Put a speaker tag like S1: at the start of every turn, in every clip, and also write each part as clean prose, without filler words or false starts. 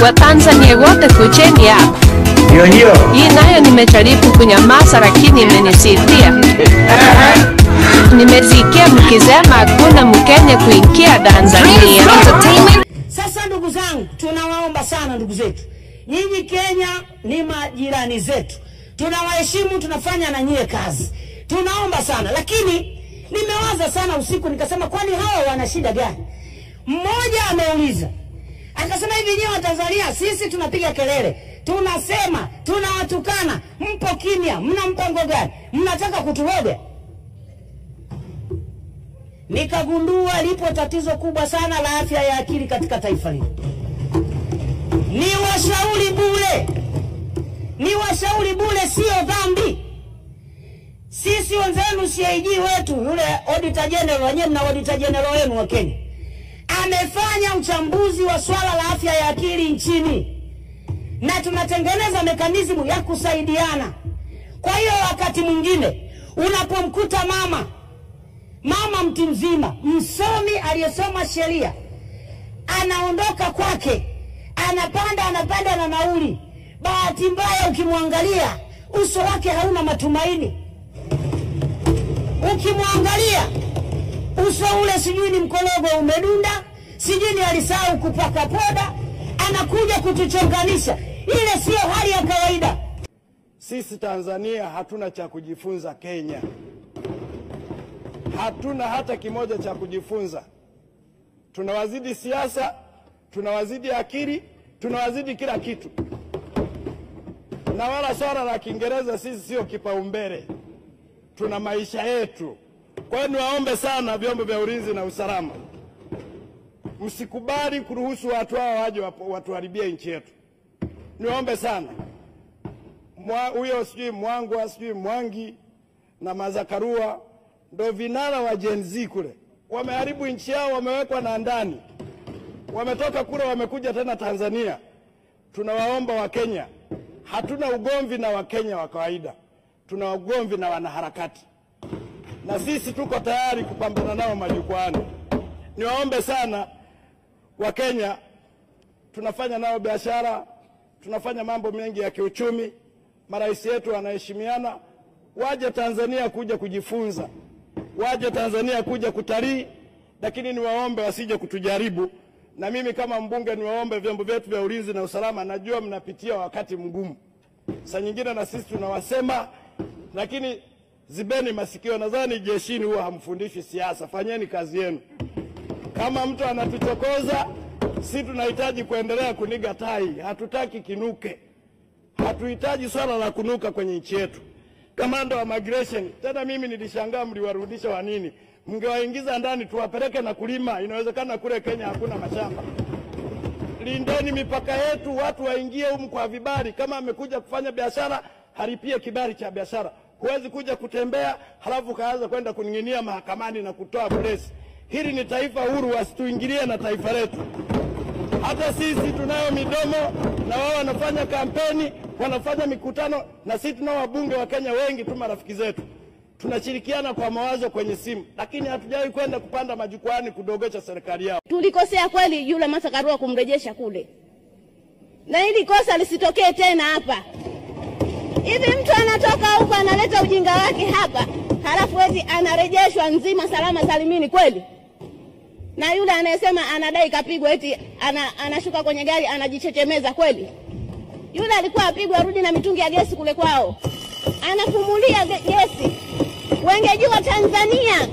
S1: wa Tanzania wote kujeni hapa.
S2: Hiyo.
S1: Hii nayo nimejaribu kunyamaza lakini imenisaidia. Nimesikia mkisema hakuna Mkenya kuingia Tanzania.
S3: Sasa ndugu zangu, tunawaomba sana ndugu zetu. Nyinyi Kenya ni majirani zetu. Tunawaheshimu, tunafanya na nyie kazi. Tunaomba sana, lakini nimewaza sana usiku nikasema kwani hawa wana shida gani? Mmoja ameuliza. Akasema hivi nyinyi wa Tanzania sisi tunapiga kelele. Tunasema, tunawatukana, mpo kimya, mna mpango gani? Mnataka kuturoga? Nikagundua lipo tatizo kubwa sana la afya ya akili katika taifa hili. Ni washauri bure, sio dhambi. Sisi wenzenu CIG wetu, yule Auditor General, wenyewe mna Auditor General wenu wa Kenya, amefanya uchambuzi wa swala la afya ya akili nchini. Na tunatengeneza mekanizimu ya kusaidiana. Kwa hiyo wakati mwingine unapomkuta mama mtu mzima, msomi aliyesoma sheria, anaondoka kwake, anapanda na nauli, bahati mbaya ukimwangalia uso wake hauna matumaini. Ukimwangalia uso ule sijui ni mkologo umedunda, sijui ni alisahau kupaka poda, anakuja kutuchonganisha. Ile sio hali ya kawaida.
S4: Sisi Tanzania hatuna cha kujifunza Kenya. Hatuna hata kimoja cha kujifunza. Tunawazidi siasa, tunawazidi akili, tunawazidi kila kitu. Na wala swala la Kiingereza sisi sio kipaumbele. Tuna maisha yetu. Kwa hiyo niwaombe sana vyombo vya ulinzi na usalama, msikubali kuruhusu watu hao waje watuharibie nchi yetu. Niwaombe sana. Huyo sijui Mwangwa, sijui Mwangi na Mazakarua ndio vinara wa Gen Z kule. Wameharibu nchi yao, wamewekwa na ndani. Wametoka kule wamekuja tena Tanzania. Tunawaomba wa Kenya, hatuna ugomvi na Wakenya wa kawaida. Tuna ugomvi na wanaharakati. Na sisi tuko tayari kupambana nao majukwani. Niwaombe sana wa Kenya, tunafanya nao biashara, tunafanya mambo mengi ya kiuchumi. Marais yetu wanaheshimiana, waje Tanzania kuja kujifunza, waje Tanzania kuja kutalii, lakini niwaombe wasije kutujaribu. Na mimi kama mbunge niwaombe vyombo vyetu vya ulinzi na usalama, najua mnapitia wakati mgumu. Saa nyingine na sisi tunawasema, lakini zibeni masikio. Nadhani jeshini huwa hamfundishi siasa, fanyeni kazi yenu. Kama mtu anatuchokoza, sisi tunahitaji kuendelea kuniga tai, hatutaki kinuke. Hatuhitaji swala la kunuka kwenye nchi yetu. Kamanda wa migration, tena mimi nilishangaa mliwarudisha wa nini? Mngewaingiza ndani tuwapeleke na kulima, inawezekana kule Kenya hakuna mashamba. Lindeni mipaka yetu, watu waingie humu kwa vibali. Kama amekuja kufanya biashara, haripie kibali cha biashara. Huwezi kuja kutembea halafu kaanza kwenda kuning'inia mahakamani na kutoa press. Hili ni taifa huru, wasituingilie na taifa letu. Hata sisi tunayo midomo na wao wanafanya kampeni, wanafanya mikutano, na sisi tunao wabunge wa Kenya wengi tu marafiki zetu. Tunashirikiana kwa mawazo kwenye simu, lakini hatujawahi kwenda kupanda majukwani kudogesha serikali yao.
S5: Tulikosea kweli yule Masakarua kumrejesha kule. Na hili kosa lisitokee tena hapa. Hivi mtu anatoka huko analeta ujinga wake hapa, halafu eti anarejeshwa nzima salama salimini kweli? Na yule anayesema anadai kapigwa eti anashuka kwenye gari anajichechemeza kweli? Yule alikuwa apigwa rudi na mitungi ya gesi kule kwao. Anapumulia gesi. Wengejua Tanzania,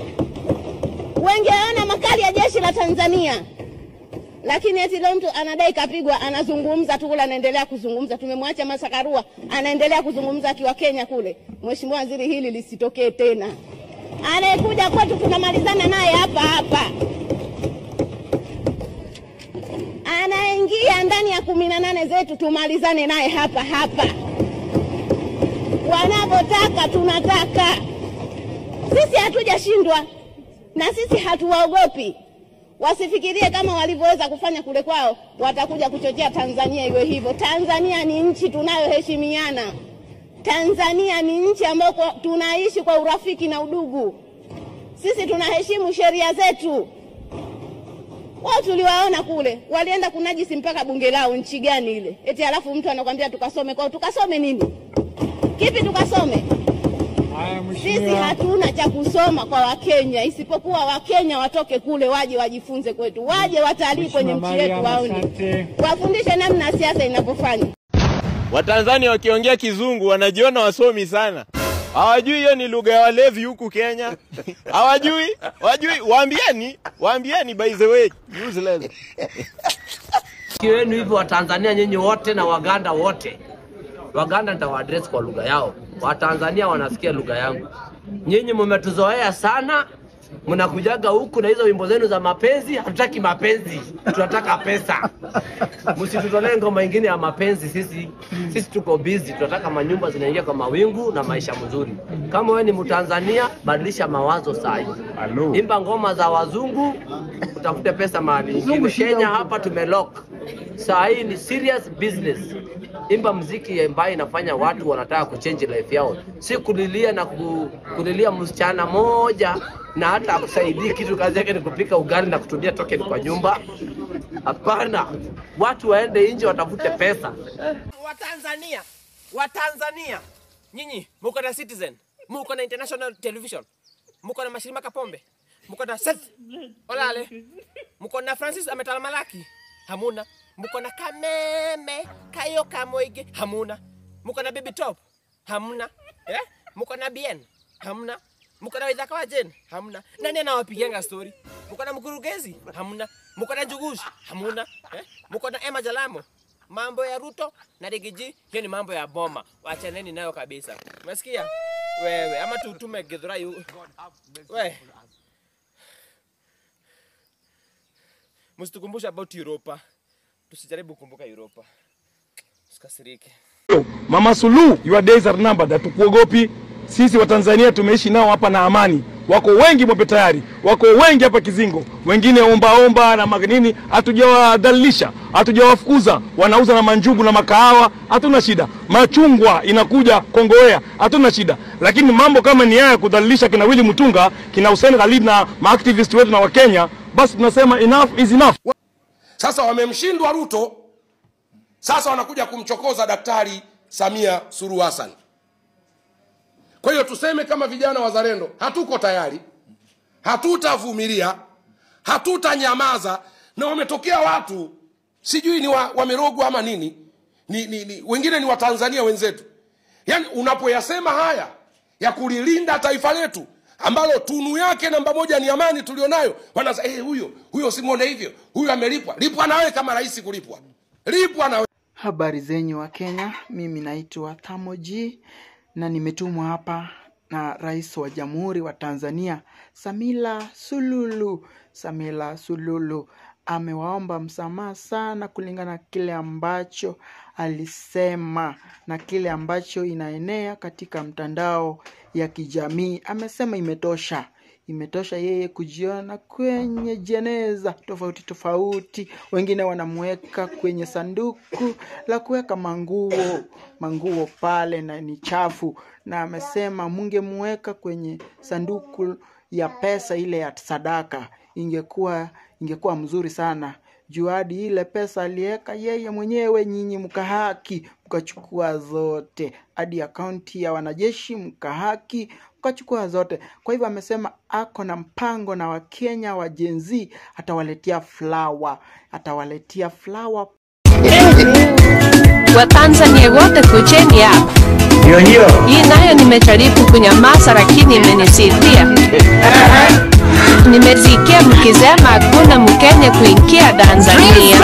S5: wengeona makali ya jeshi la Tanzania. Lakini eti leo mtu anadai kapigwa, anazungumza tu kule, anaendelea kuzungumza. Tumemwacha Masakarua anaendelea kuzungumza akiwa Kenya kule. Mheshimiwa Waziri, hili lisitokee tena. Anayekuja kwetu tunamalizana naye hapa hapa. Anaingia ndani ya 18 zetu tumalizane naye hapa hapa. Wanapotaka tunataka. Sisi hatujashindwa na sisi hatuwaogopi. Wasifikirie kama walivyoweza kufanya kule kwao watakuja kuchochea Tanzania iwe hivyo. Tanzania ni nchi tunayoheshimiana. Tanzania ni nchi ambayo tunaishi kwa urafiki na udugu. Sisi tunaheshimu sheria zetu. Wao tuliwaona kule, walienda kunajisi mpaka bunge lao nchi gani ile. Eti alafu mtu anakuambia tukasome kwao, tukasome nini? Kipi tukasome? Sisi hatuna cha kusoma kwa Wakenya, isipokuwa Wakenya watoke kule waje wajifunze kwetu. Waje watalii kwenye nchi yetu waone. Wafundishe namna siasa inavyofanya.
S2: Watanzania wakiongea kizungu wanajiona wasomi sana. Hawajui hiyo ni lugha ya walevi huku Kenya. Hawajui, waambieni by the way, useless.
S6: Kiwenu hivyo Watanzania nyinyi wote na Waganda wote. Waganda nitawaadress kwa lugha yao. Watanzania wanasikia lugha yangu. Nyinyi mmetuzoea sana. Mnakujaga huku na hizo wimbo zenu za mapenzi. Hatutaki mapenzi, tunataka pesa. Msitutolee ngoma nyingine ya mapenzi. Sisi tuko busy, tunataka manyumba zinaingia kwa mawingu na maisha mzuri. Kama wewe ni Mtanzania, badilisha mawazo sasa. Imba ngoma za wazungu, utafute pesa mahali nyingine. Kenya hapa tumelock. Sasa hii ni serious business. Imba muziki ambayo inafanya watu wanataka kuchange life yao. Si kulilia na kulilia msichana moja na hata akusaidii kitu, kazi yake ni kupika ugali na kutumia token kwa nyumba. Hapana. Watu waende nje watafute pesa.
S7: Watanzania. Nyinyi mko na Citizen, mko na International Television, mko na Mashirima Kapombe, mko na Seth Olale, mko na Francis Ametala Malaki. Hamuna. Mko na Kameme Kayo Kamoige. Hamuna. Mko na Baby Top. Hamuna. Mko na Bien. Hamuna. Mko na Waithaka wa Jen. Hamuna. Nani anawapigianga story? Mko na Mkurugezi. Hamuna. Mko na Njugush. Hamuna. Mko na Emma Jalamo. Mambo ya Ruto na Rigiji, hiyo ni mambo ya boma. Waachaneni nayo kabisa. Umesikia? Wewe ama tutume Githurai. Wewe. Msitukumbusha about Europa. Tusijaribu kukumbuka Europa. Usikasirike.
S4: Mama Suluhu, your days are numbered. Hatukuogopi. Sisi wa Tanzania tumeishi nao hapa na amani. Wako wengi mwape tayari. Wako wengi hapa Kizingo. Wengine omba na magnini, hatujawadhalilisha, hatujawafukuza, wanauza na manjugu na makahawa, hatuna shida. Machungwa inakuja Kongowea, hatuna shida. Lakini mambo kama ni haya kudhalilisha kina Willy Mutunga, kina Hussein Khalid na maactivist wetu na Wakenya, basi tunasema enough is enough.
S8: Sasa wamemshindwa Ruto, sasa wanakuja kumchokoza Daktari Samia Suluhu Hassan. Kwa hiyo tuseme kama vijana wazalendo, hatuko tayari, hatutavumilia, hatutanyamaza. Na wametokea watu, sijui ni wamerogwa ama nini, wengine ni Watanzania wenzetu. Yaani unapoyasema haya ya kulilinda taifa letu ambalo tunu yake namba moja ni amani tulionayo, wanasema huyo simuone hivyo, huyo amelipwa. Lipwa na wewe kama rais kulipwa. Lipwa na wewe.
S9: Habari zenyu wa Kenya, mimi naitwa Tamoji na nimetumwa hapa na Rais wa Jamhuri wa Tanzania Samia Suluhu. Amewaomba msamaha sana kulingana kile ambacho alisema na kile ambacho inaenea katika mtandao ya kijamii. Amesema imetosha yeye kujiona kwenye jeneza tofauti. Wengine wanamweka kwenye sanduku la kuweka manguo pale na ni chafu, na amesema mungemweka kwenye sanduku ya pesa ile ya sadaka, ingekuwa mzuri sana. Juadi ile pesa aliweka yeye mwenyewe, nyinyi mkahaki mkachukua zote, hadi akaunti ya wanajeshi mkahaki mkachukua zote. Kwa hivyo amesema ako na mpango na Wakenya wa Gen Z, atawaletea flower.
S1: Watanzania wote kujeni hapa. Hii nayo nimejaribu kunyamaza lakini imenisaidia. Nimesikia mkisema hakuna Mkenya kuingia Tanzania.